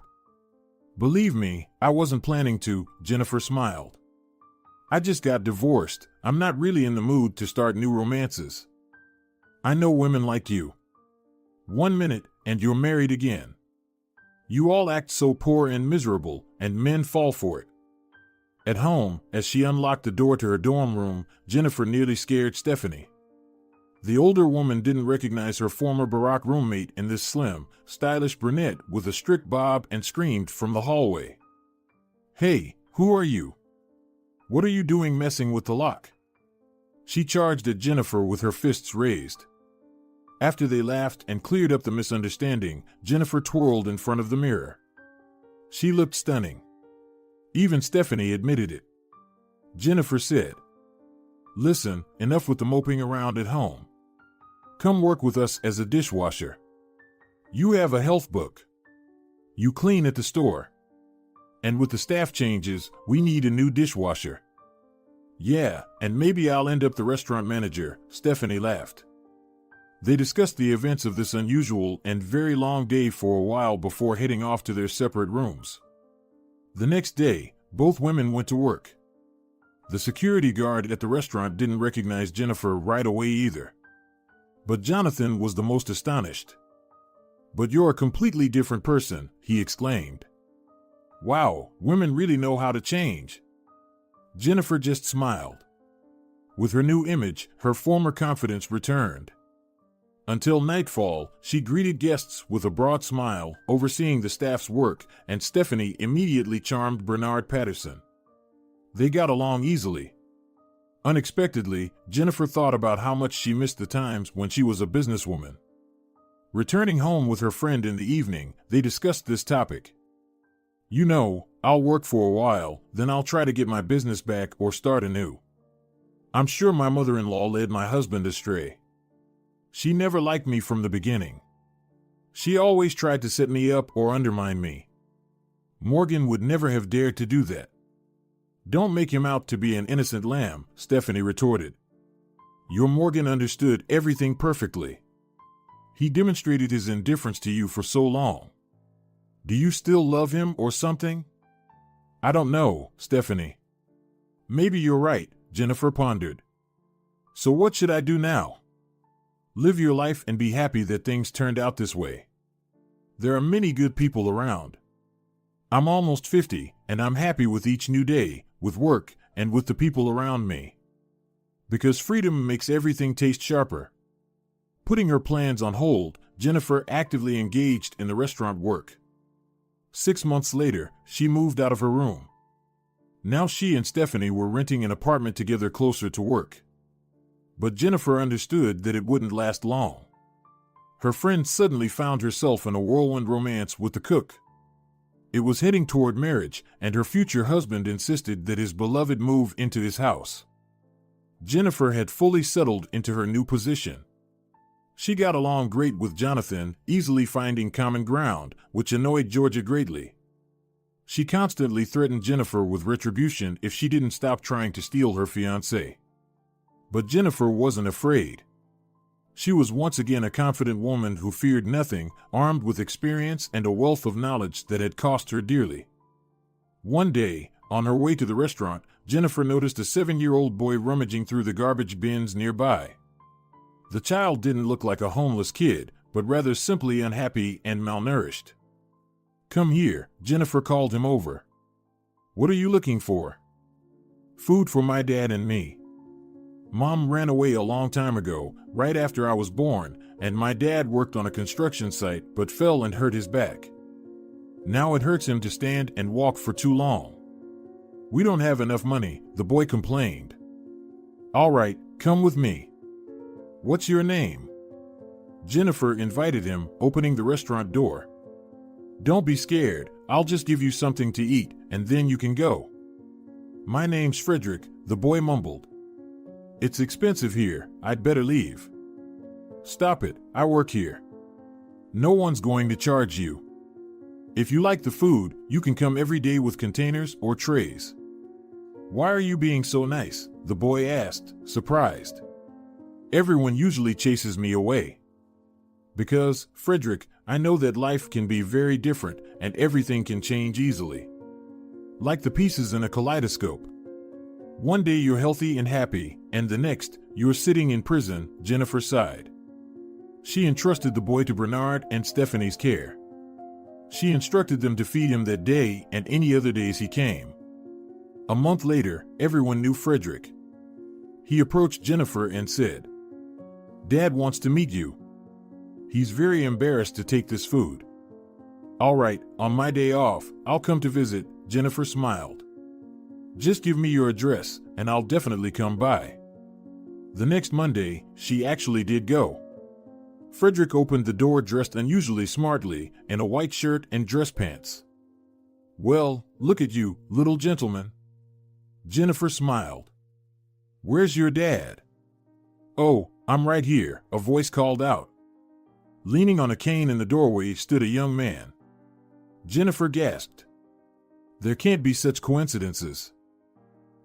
"Believe me, I wasn't planning to," Jennifer smiled. "I just got divorced. I'm not really in the mood to start new romances. I know women like you. 1 minute, and you're married again. You all act so poor and miserable, and men fall for it." At home, as she unlocked the door to her dorm room, Jennifer nearly scared Stephanie. The older woman didn't recognize her former Barack roommate in this slim, stylish brunette with a strict bob and screamed from the hallway, "Hey, who are you? What are you doing messing with the lock?" She charged at Jennifer with her fists raised. After they laughed and cleared up the misunderstanding, Jennifer twirled in front of the mirror. She looked stunning. Even Stephanie admitted it. Jennifer said, "Listen, enough with the moping around at home. Come work with us as a dishwasher. You have a health book. You clean at the store. And with the staff changes, we need a new dishwasher." "Yeah, and maybe I'll end up the restaurant manager," Stephanie laughed. They discussed the events of this unusual and very long day for a while before heading off to their separate rooms. The next day, both women went to work. The security guard at the restaurant didn't recognize Jennifer right away either. But Jonathan was the most astonished. "But you're a completely different person," he exclaimed. "Wow, women really know how to change." Jennifer just smiled. With her new image, her former confidence returned. Until nightfall, she greeted guests with a broad smile, overseeing the staff's work, and Stephanie immediately charmed Bernard Patterson. They got along easily. Unexpectedly, Jennifer thought about how much she missed the times when she was a businesswoman. Returning home with her friend in the evening, they discussed this topic. "You know, I'll work for a while, then I'll try to get my business back or start anew. I'm sure my mother-in-law led my husband astray. She never liked me from the beginning. She always tried to set me up or undermine me. Morgan would never have dared to do that." "Don't make him out to be an innocent lamb," Stephanie retorted. "Your Morgan understood everything perfectly. He demonstrated his indifference to you for so long. Do you still love him or something?" "I don't know, Stephanie." "Maybe you're right," Jennifer pondered. "So what should I do now?" "Live your life and be happy that things turned out this way. There are many good people around. I'm almost 50, and I'm happy with each new day, with work, and with the people around me. Because freedom makes everything taste sharper." Putting her plans on hold, Jennifer actively engaged in the restaurant work. 6 months later, she moved out of her room. Now she and Stephanie were renting an apartment together closer to work. But Jennifer understood that it wouldn't last long. Her friend suddenly found herself in a whirlwind romance with the cook. It was heading toward marriage, and her future husband insisted that his beloved move into his house. Jennifer had fully settled into her new position. She got along great with Jonathan, easily finding common ground, which annoyed Georgia greatly. She constantly threatened Jennifer with retribution if she didn't stop trying to steal her fiancé. But Jennifer wasn't afraid. She was once again a confident woman who feared nothing, armed with experience and a wealth of knowledge that had cost her dearly. One day, on her way to the restaurant, Jennifer noticed a 7-year-old boy rummaging through the garbage bins nearby. The child didn't look like a homeless kid, but rather simply unhappy and malnourished. "Come here," Jennifer called him over. "What are you looking for?" "Food for my dad and me." Mom ran away a long time ago, right after I was born, and my dad worked on a construction site but fell and hurt his back. Now it hurts him to stand and walk for too long. We don't have enough money, the boy complained. All right, come with me. What's your name? Jennifer invited him, opening the restaurant door. Don't be scared, I'll just give you something to eat, and then you can go. My name's Frederick, the boy mumbled. It's expensive here, I'd better leave. Stop it, I work here. No one's going to charge you. If you like the food, you can come every day with containers or trays. Why are you being so nice? The boy asked, surprised. Everyone usually chases me away. Because, Frederick, I know that life can be very different and everything can change easily. Like the pieces in a kaleidoscope. One day you're healthy and happy, and the next, you're sitting in prison, Jennifer sighed. She entrusted the boy to Bernard and Stephanie's care. She instructed them to feed him that day and any other days he came. A month later, everyone knew Frederick. He approached Jennifer and said, Dad wants to meet you. He's very embarrassed to take this food. All right, on my day off, I'll come to visit, Jennifer smiled. Just give me your address, and I'll definitely come by. The next Monday, she actually did go. Frederick opened the door dressed unusually smartly, in a white shirt and dress pants. Well, look at you, little gentleman. Jennifer smiled. Where's your dad? Oh, I'm right here, a voice called out. Leaning on a cane in the doorway stood a young man. Jennifer gasped. There can't be such coincidences.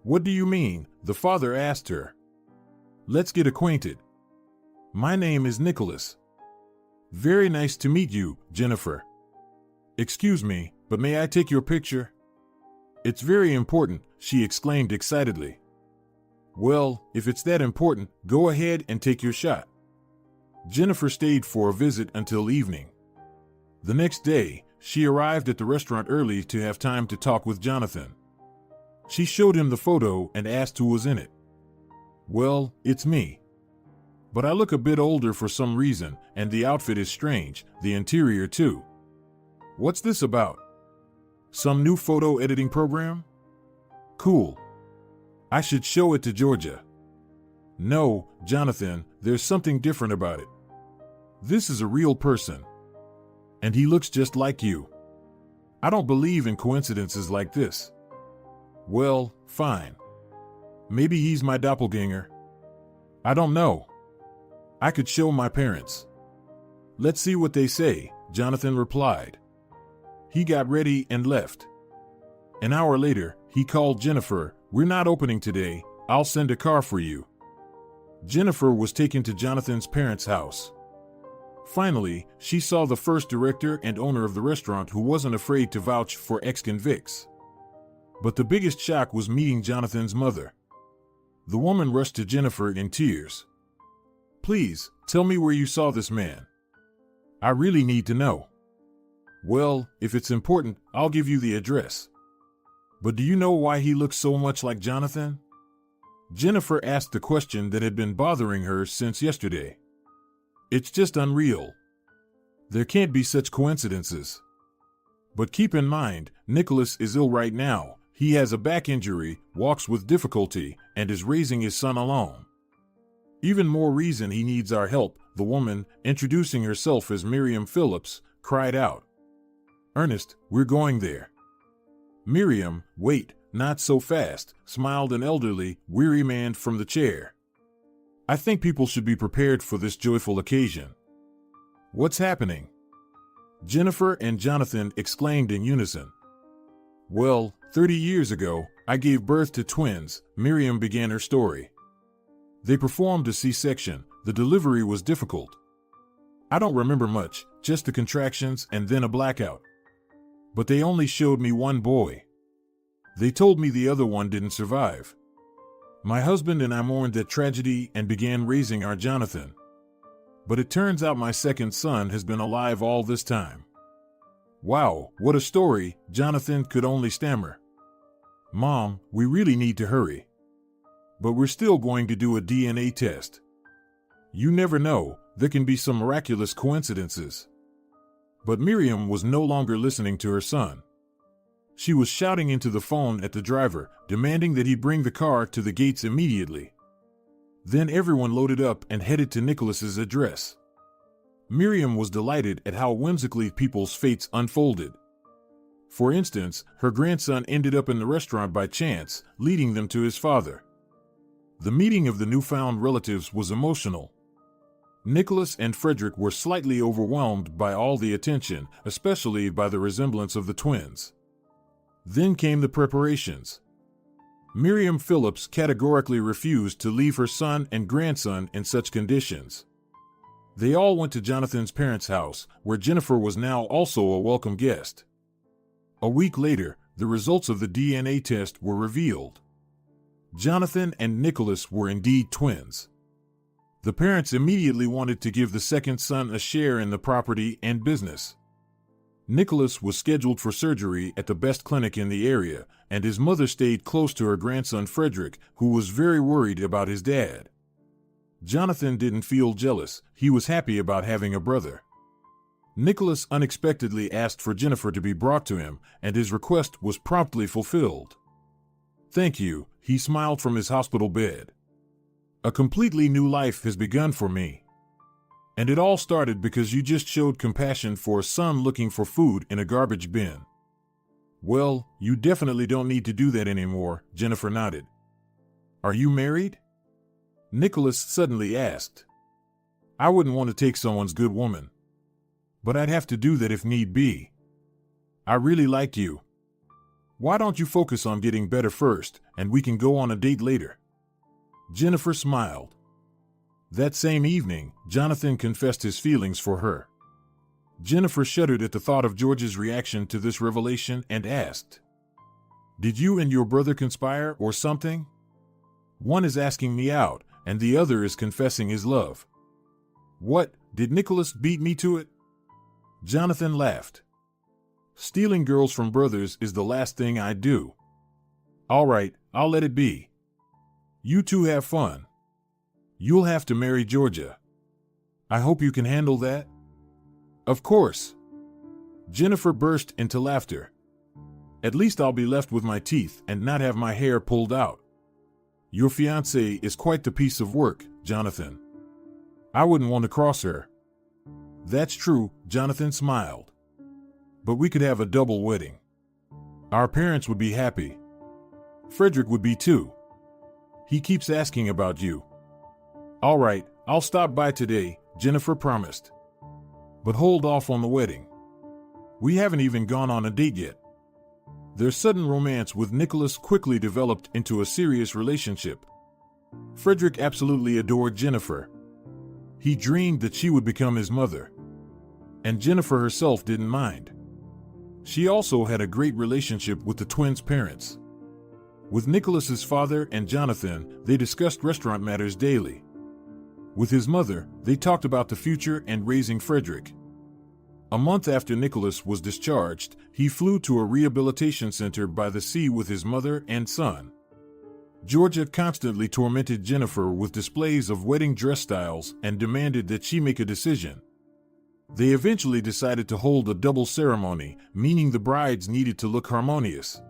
What do you mean? The father asked her. Let's get acquainted. My name is Nicholas. Very nice to meet you, Jennifer. Excuse me, but may I take your picture? It's very important, she exclaimed excitedly. Well, if it's that important, go ahead and take your shot. Jennifer stayed for a visit until evening. The next day, she arrived at the restaurant early to have time to talk with Jonathan. She showed him the photo and asked who was in it. Well, it's me. But I look a bit older for some reason, and the outfit is strange, the interior too. What's this about? Some new photo editing program? Cool. I should show it to Georgia. No, Jonathan, there's something different about it. This is a real person. And he looks just like you. I don't believe in coincidences like this. Well, fine. Maybe he's my doppelganger. I don't know. I could show my parents. Let's see what they say, Jonathan replied. He got ready and left. An hour later, he called Jennifer. We're not opening today. I'll send a car for you. Jennifer was taken to Jonathan's parents' house. Finally, she saw the first director and owner of the restaurant who wasn't afraid to vouch for ex-convicts. But the biggest shock was meeting Jonathan's mother. The woman rushed to Jennifer in tears. Please, tell me where you saw this man. I really need to know. Well, if it's important, I'll give you the address. But do you know why he looks so much like Jonathan? Jennifer asked the question that had been bothering her since yesterday. It's just unreal. There can't be such coincidences. But keep in mind, Nicholas is ill right now. He has a back injury, walks with difficulty, and is raising his son alone. Even more reason he needs our help, the woman, introducing herself as Miriam Phillips, cried out. Ernest, we're going there. Miriam, wait, not so fast, smiled an elderly, weary man from the chair. I think people should be prepared for this joyful occasion. What's happening? Jennifer and Jonathan exclaimed in unison. Well, 30 years ago, I gave birth to twins, Miriam began her story. They performed a C-section. The delivery was difficult. I don't remember much, just the contractions and then a blackout. But they only showed me one boy. They told me the other one didn't survive. My husband and I mourned that tragedy and began raising our Jonathan. But it turns out my second son has been alive all this time. Wow, what a story, Jonathan could only stammer. Mom, we really need to hurry. But we're still going to do a DNA test. You never know, there can be some miraculous coincidences. But Miriam was no longer listening to her son. She was shouting into the phone at the driver, demanding that he bring the car to the gates immediately. Then everyone loaded up and headed to Nicholas's address. Miriam was delighted at how whimsically people's fates unfolded. For instance, her grandson ended up in the restaurant by chance, leading them to his father. The meeting of the newfound relatives was emotional. Nicholas and Frederick were slightly overwhelmed by all the attention, especially by the resemblance of the twins. Then came the preparations. Miriam Phillips categorically refused to leave her son and grandson in such conditions. They all went to Jonathan's parents' house, where Jennifer was now also a welcome guest. A week later, the results of the DNA test were revealed. Jonathan and Nicholas were indeed twins. The parents immediately wanted to give the second son a share in the property and business. Nicholas was scheduled for surgery at the best clinic in the area, and his mother stayed close to her grandson Frederick, who was very worried about his dad. Jonathan didn't feel jealous, he was happy about having a brother. Nicholas unexpectedly asked for Jennifer to be brought to him, and his request was promptly fulfilled. "Thank you," he smiled from his hospital bed. "A completely new life has begun for me. And it all started because you just showed compassion for a son looking for food in a garbage bin." "Well, you definitely don't need to do that anymore," Jennifer nodded. "Are you married?" Nicholas suddenly asked. "I wouldn't want to take someone's good woman. But I'd have to do that if need be. I really like you. Why don't you focus on getting better first, and we can go on a date later?" Jennifer smiled. That same evening, Jonathan confessed his feelings for her. Jennifer shuddered at the thought of George's reaction to this revelation and asked, "Did you and your brother conspire or something? One is asking me out, and the other is confessing his love." "What, did Nicholas beat me to it?" Jonathan laughed. "Stealing girls from brothers is the last thing I'd do." "All right, I'll let it be. You two have fun. You'll have to marry Georgia. I hope you can handle that." "Of course." Jennifer burst into laughter. "At least I'll be left with my teeth and not have my hair pulled out. Your fiancée is quite the piece of work, Jonathan. I wouldn't want to cross her." "That's true," Jonathan smiled. "But we could have a double wedding. Our parents would be happy. Frederick would be too. He keeps asking about you." "All right, I'll stop by today," Jennifer promised. "But hold off on the wedding. We haven't even gone on a date yet." Their sudden romance with Nicholas quickly developed into a serious relationship. Frederick absolutely adored Jennifer. He dreamed that she would become his mother. And Jennifer herself didn't mind. She also had a great relationship with the twins' parents. With Nicholas's father and Jonathan, they discussed restaurant matters daily. With his mother, they talked about the future and raising Frederick. A month after Nicholas was discharged, he flew to a rehabilitation center by the sea with his mother and son. Georgia constantly tormented Jennifer with displays of wedding dress styles and demanded that she make a decision. They eventually decided to hold a double ceremony, meaning the brides needed to look harmonious.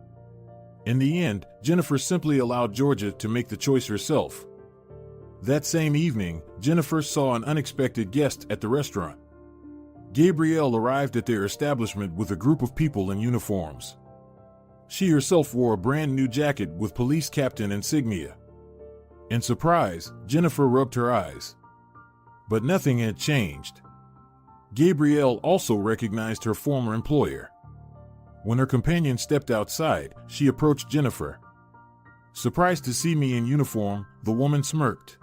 In the end, Jennifer simply allowed Georgia to make the choice herself. That same evening, Jennifer saw an unexpected guest at the restaurant. Gabrielle arrived at their establishment with a group of people in uniforms. She herself wore a brand new jacket with police captain insignia. In surprise, Jennifer rubbed her eyes. But nothing had changed. Gabrielle also recognized her former employer. When her companion stepped outside, she approached Jennifer. "Surprised to see me in uniform," the woman smirked.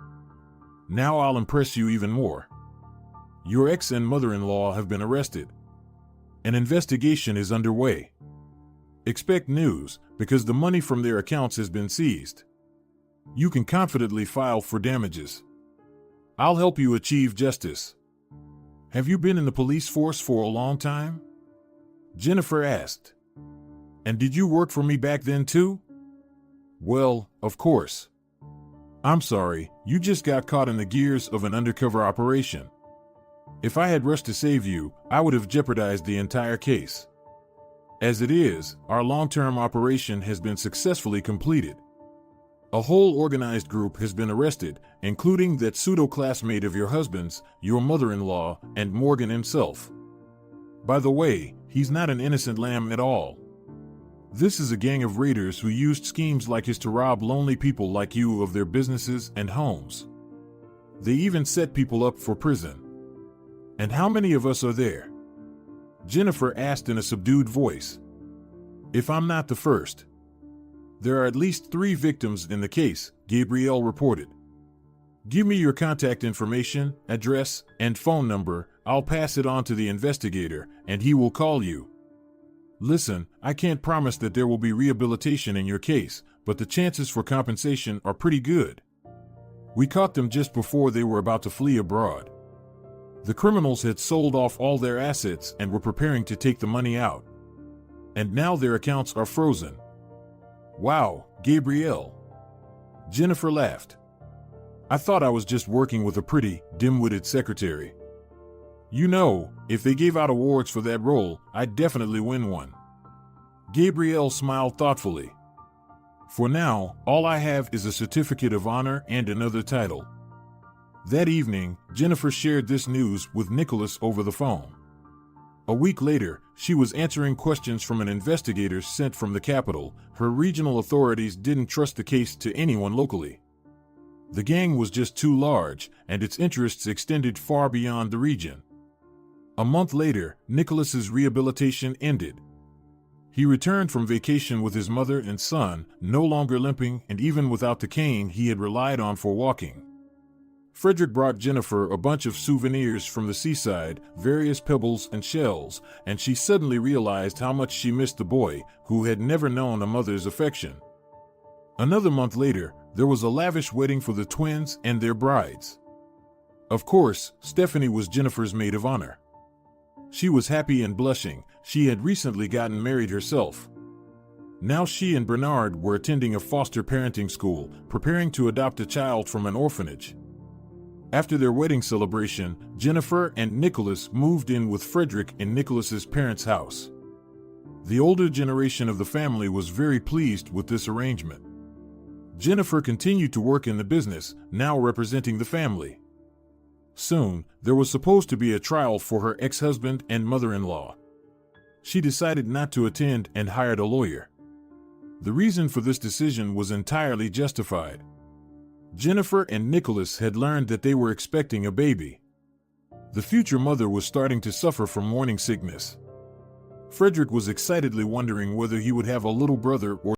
"Now I'll impress you even more. Your ex and mother-in-law have been arrested. An investigation is underway. Expect news, because the money from their accounts has been seized. You can confidently file for damages. I'll help you achieve justice." "Have you been in the police force for a long time?" Jennifer asked. "And did you work for me back then too?" "Well, of course. I'm sorry, you just got caught in the gears of an undercover operation. If I had rushed to save you, I would have jeopardized the entire case. As it is, our long-term operation has been successfully completed. A whole organized group has been arrested, including that pseudo-classmate of your husband's, your mother-in-law, and Morgan himself. By the way, he's not an innocent lamb at all. This is a gang of raiders who used schemes like his to rob lonely people like you of their businesses and homes. They even set people up for prison. And how many of us are there? Jennifer asked in a subdued voice. If I'm not the first. There are at least 3 victims in the case, Gabrielle reported. Give me your contact information, address, and phone number. I'll pass it on to the investigator, and he will call you. Listen, I can't promise that there will be rehabilitation in your case, but the chances for compensation are pretty good. We caught them just before they were about to flee abroad. The criminals had sold off all their assets and were preparing to take the money out. And now their accounts are frozen. Wow, Gabrielle. Jennifer laughed. I thought I was just working with a pretty, dim-witted secretary. You know, if they gave out awards for that role, I'd definitely win one. Gabrielle smiled thoughtfully. For now, all I have is a certificate of honor and another title. That evening, Jennifer shared this news with Nicholas over the phone. A week later, she was answering questions from an investigator sent from the capital. Her regional authorities didn't trust the case to anyone locally. The gang was just too large, and its interests extended far beyond the region. A month later, Nicholas's rehabilitation ended. He returned from vacation with his mother and son, no longer limping and even without the cane he had relied on for walking. Frederick brought Jennifer a bunch of souvenirs from the seaside, various pebbles and shells, and she suddenly realized how much she missed the boy, who had never known a mother's affection. Another month later, there was a lavish wedding for the twins and their brides. Of course, Stephanie was Jennifer's maid of honor. She was happy and blushing. She had recently gotten married herself. Now she and Bernard were attending a foster parenting school, preparing to adopt a child from an orphanage. After their wedding celebration, Jennifer and Nicholas moved in with Frederick in Nicholas's parents' house. The older generation of the family was very pleased with this arrangement. Jennifer continued to work in the business, now representing the family. Soon, there was supposed to be a trial for her ex-husband and mother-in-law. She decided not to attend and hired a lawyer. The reason for this decision was entirely justified. Jennifer and Nicholas had learned that they were expecting a baby. The future mother was starting to suffer from morning sickness. Frederick was excitedly wondering whether he would have a little brother or